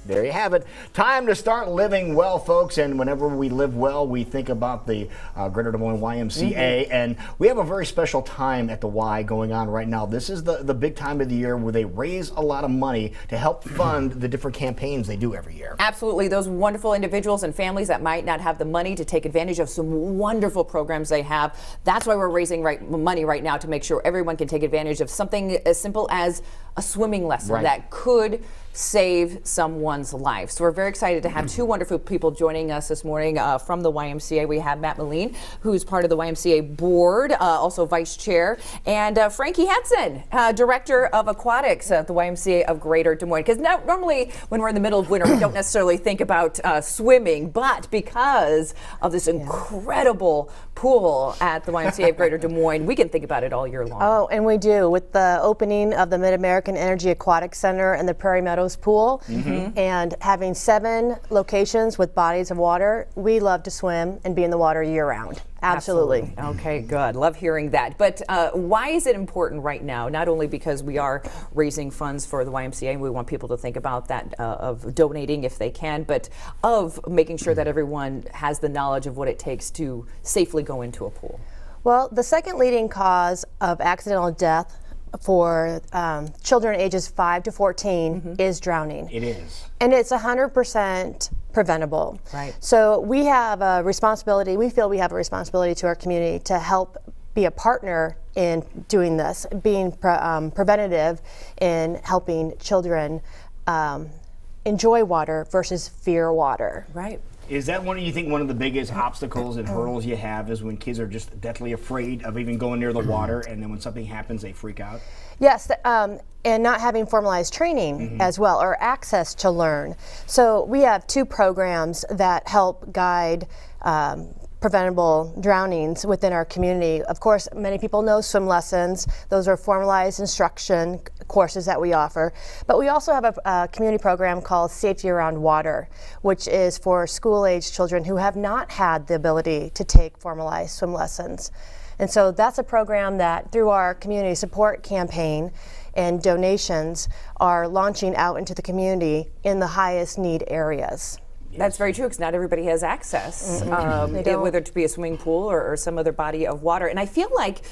There you have it. Time to start living well, folks. And whenever we live well, we think about the Greater Des Moines YMCA. And we have a very special time at the Y going on right now. This is the big time of the year where they raise a lot of money to help fund the different campaigns they do every year. Absolutely. Those wonderful individuals and families that might not have the money to take advantage of some wonderful programs they have. That's why we're raising money right now to make sure everyone can take advantage of something as simple as a swimming lesson that could save someone's life. So we're very excited to have two wonderful people joining us this morning from the YMCA. We have Matt Meline, who's part of the YMCA board, also vice chair, and Frankie Hanson, director of Aquatics at the YMCA of Greater Des Moines. Because normally when we're in the middle of winter, we don't necessarily think about swimming, but because of this incredible pool at the YMCA of Greater Des Moines, we can think about it all year long. Oh, and we do. With the opening of the Mid-American Energy Aquatic Center and the Prairie Meadows pool, and having 7 locations with bodies of water, we love to swim and be in the water year-round. Absolutely. Okay, good. Love hearing that. But why is it important right now? Not only because we are raising funds for the YMCA, and we want people to think about that, of donating if they can, but of making sure that everyone has the knowledge of what it takes to safely go into a pool. Well, the second leading cause of accidental death for children ages 5 to 14 is drowning. It is. And it's 100% preventable. Right. So we have a responsibility, we feel we have a responsibility to our community to help be a partner in doing this, being preventative in helping children enjoy water versus fear water. Right. Is that one of the biggest obstacles and hurdles you have is when kids are just deathly afraid of even going near the water, and then when something happens they freak out? Yes, and not having formalized training as well, or access to learn. So we have 2 programs that help guide preventable drownings within our community. Of course, many people know swim lessons. Those are formalized instruction courses that we offer. But we also have a community program called Safety Around Water, which is for school-age children who have not had the ability to take formalized swim lessons. And so that's a program that, through our community support campaign and donations, are launching out into the community in the highest need areas. That's very true, because not everybody has access, whether it be a swimming pool or some other body of water. And I feel like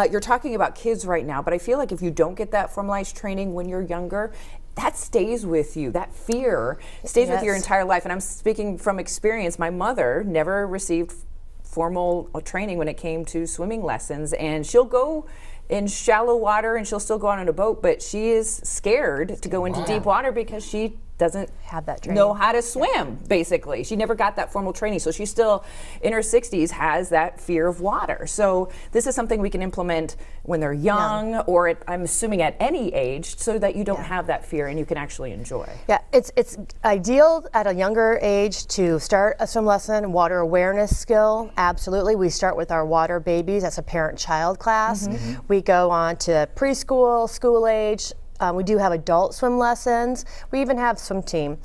you're talking about kids right now, but I feel like if you don't get that formalized training when you're younger, that stays with you. That fear stays with your entire life. And I'm speaking from experience. My mother never received formal training when it came to swimming lessons, and she'll go in shallow water and she'll still go out on a boat, but she is scared to go into deep water because she doesn't have that training. Know how to swim, basically. She never got that formal training, so she still, in her 60s, has that fear of water. So this is something we can implement when they're young, or I'm assuming at any age, so that you don't have that fear and you can actually enjoy. Yeah, it's ideal at a younger age to start a swim lesson, water awareness skill. Absolutely. We start with our water babies. That's a parent-child class. We go on to preschool, school age. We do have adult swim lessons. We even have swim team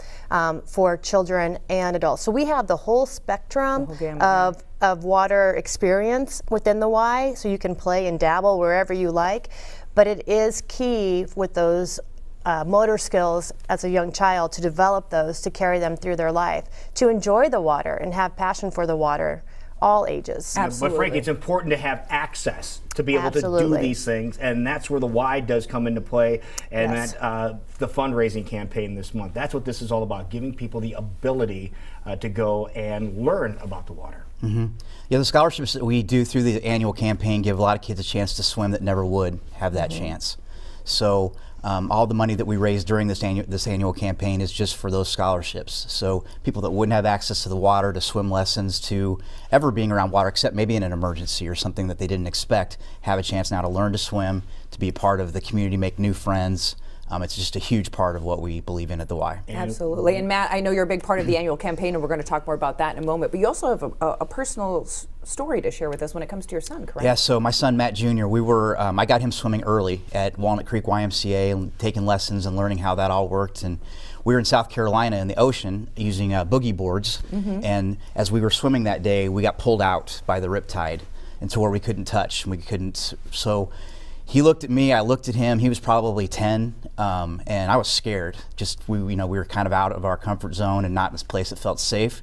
for children and adults. So we have the whole spectrum of water experience within the Y, so you can play and dabble wherever you like. But it is key with those motor skills as a young child to develop those, to carry them through their life, to enjoy the water and have passion for the water. All ages. Absolutely. But Frank, it's important to have access to be able to do these things, and that's where the Y does come into play, and the fundraising campaign this month. That's what this is all about, giving people the ability to go and learn about the water. Yeah, the scholarships that we do through the annual campaign give a lot of kids a chance to swim that never would have that chance. So all the money that we raise during this annual campaign is just for those scholarships. So people that wouldn't have access to the water, to swim lessons, to ever being around water, except maybe in an emergency or something that they didn't expect, have a chance now to learn to swim, to be a part of the community, make new friends. It's just a huge part of what we believe in at the Y. Absolutely. And Matt, I know you're a big part of the annual campaign, and we're going to talk more about that in a moment, but you also have a personal story to share with us when it comes to your son, correct? Yeah, so my son, Matt Jr., I got him swimming early at Walnut Creek YMCA and taking lessons and learning how that all worked. And we were in South Carolina in the ocean using boogie boards, and as we were swimming that day, we got pulled out by the riptide into where we couldn't touch, and we couldn't, so he looked at me, I looked at him. He was probably 10, and I was scared. Just we were kind of out of our comfort zone and not in this place that felt safe.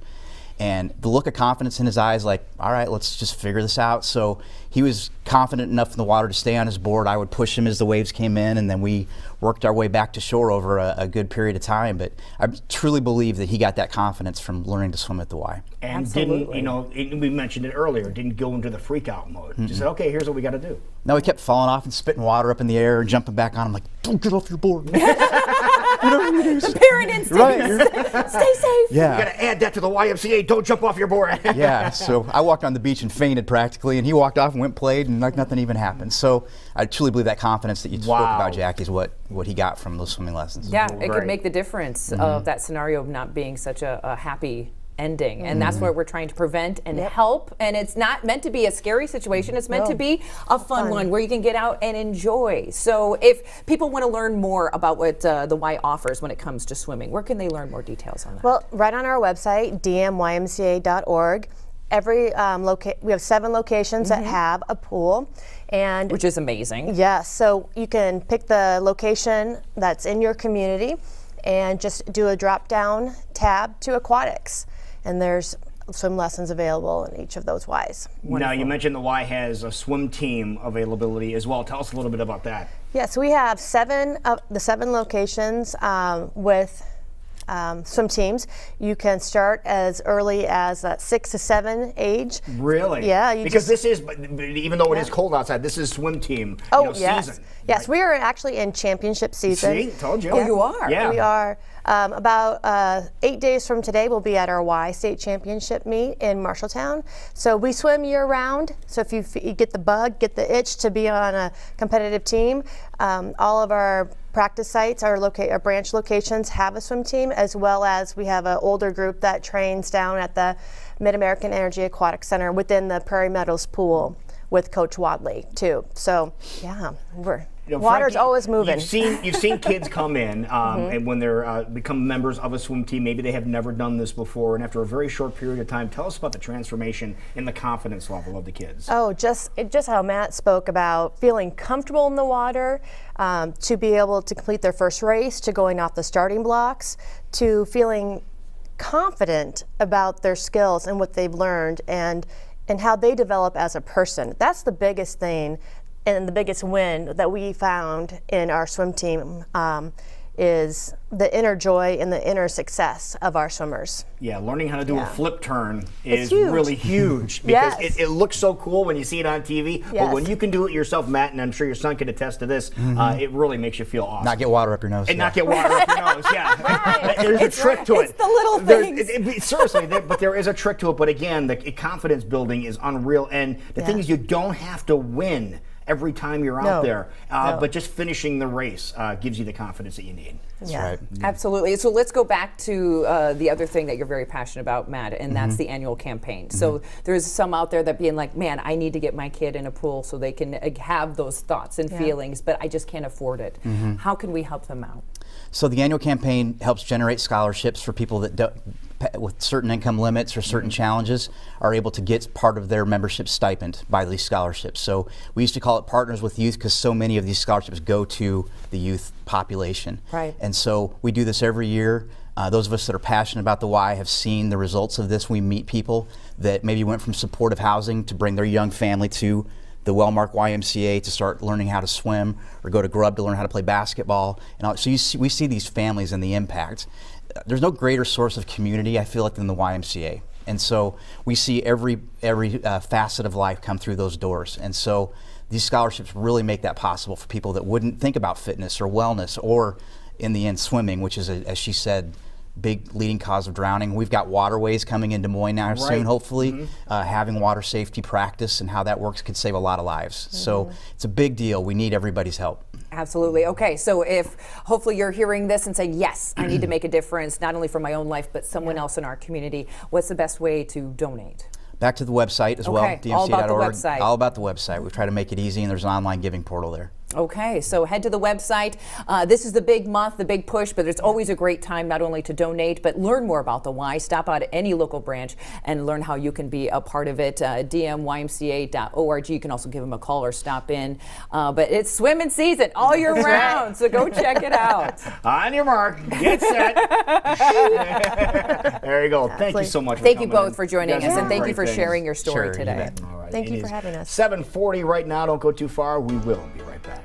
And the look of confidence in his eyes, like, all right, let's just figure this out. So he was confident enough in the water to stay on his board. I would push him as the waves came in, and then we worked our way back to shore over a good period of time. But I truly believe that he got that confidence from learning to swim at the Y. And Absolutely. didn't, we mentioned it earlier, didn't go into the freak out mode. Just said, okay, here's what we got to do. No, he kept falling off and spitting water up in the air and jumping back on. I'm like, don't get off your board. The parent instinct. Right. Stay safe. Yeah. You got to add that to the YMCA. Don't jump off your board. Yeah, so I walked on the beach and fainted practically, and he walked off and went and played, and like nothing even happened. So I truly believe that confidence that you spoke about, Jackie, is what he got from those swimming lessons. Yeah, it Great. could make the difference of that scenario of not being such a happy ending, and that's what we're trying to prevent and help. And it's not meant to be a scary situation, it's meant to be a fun one where you can get out and enjoy. So if people want to learn more about what the Y offers when it comes to swimming, where can they learn more details on that? Well, right on our website, dmymca.org. We have 7 locations that have a pool, and which is amazing. yes, so you can pick the location that's in your community and just do a drop down tab to aquatics, and there's swim lessons available in each of those Ys. Now, you mentioned the Y has a swim team availability as well. Tell us a little bit about that. Yes, we have 7 of the 7 locations with swim teams. You can start as early as 6 to 7 age. Really? Yeah. Because this is, even though it is cold outside, this is swim team Yes. season. Yes, right? we are actually in championship season. See, told you. Oh, you are? Yeah. We are. About 8 days from today, we'll be at our Y State Championship meet in Marshalltown. So we swim year round. So if you get the bug, get the itch to be on a competitive team, all of our practice sites, our branch locations have a swim team, as well as we have an older group that trains down at the Mid-American Energy Aquatic Center within the Prairie Meadows pool with Coach Wadley too. So yeah, water's Frankie, always moving. You've seen kids come in, and when they're become members of a swim team, maybe they have never done this before, and after a very short period of time, tell us about the transformation in the confidence level of the kids. Oh, just how Matt spoke about feeling comfortable in the water, to be able to complete their first race, to going off the starting blocks, to feeling confident about their skills and what they've learned, and how they develop as a person. That's the biggest thing and the biggest win that we found in our swim team, is the inner joy and the inner success of our swimmers. Yeah, learning how to do a flip turn is huge. really huge because Yes. it looks so cool when you see it on TV, but Yes. when you can do it yourself, Matt, and I'm sure your son can attest to this, it really makes you feel awesome. Not get water up your nose. And not get water up your nose, yeah. There's a trick to it. It's the little things. Seriously, but there is a trick to it. But again, the confidence building is unreal. And the thing is, you don't have to win every time you're out there, but just finishing the race gives you the confidence that you need. That's right. Absolutely. So let's go back to the other thing that you're very passionate about, Matt, and that's the annual campaign. So there's some out there that being like, man, I need to get my kid in a pool so they can have those thoughts and feelings, but I just can't afford it. How can we help them out? So the annual campaign helps generate scholarships for people that with certain income limits or certain challenges are able to get part of their membership stipend by these scholarships. So we used to call it Partners with Youth because so many of these scholarships go to the youth population. Right. And so we do this every year. Those of us that are passionate about the Y have seen the results of this. We meet people that maybe went from supportive housing to bring their young family to the Wellmark YMCA to start learning how to swim, or go to Grub to learn how to play basketball. And so we see these families and the impact. There's no greater source of community, I feel like, than the YMCA. And so we see every facet of life come through those doors. And so these scholarships really make that possible for people that wouldn't think about fitness or wellness or, in the end, swimming, which is, as she said, big leading cause of drowning. We've got waterways coming in Des Moines now soon, hopefully. Having water safety practice and how that works could save a lot of lives. So it's a big deal. We need everybody's help. Absolutely. Okay, so if hopefully you're hearing this and saying, yes, I need to make a difference, not only for my own life, but someone else in our community, what's the best way to donate? Back to the website as well, Okay, dmca.org. all about the website. All about the website. We try to make it easy, and there's an online giving portal there. Okay, so head to the website. This is the big month, the big push, but it's always a great time not only to donate, but learn more about the Y. Stop out at any local branch and learn how you can be a part of it. dmymca.org. You can also give them a call or stop in. But it's swimming season all year round, so go check it out. On your mark, get set. There you go. Thank you so much for Thank you coming both in. for joining You guys us, do and thank you great for things. sharing your story Sure, you today. bet. All right. Thank It you for is having us. 7:40 right now. Don't go too far. We will be right back.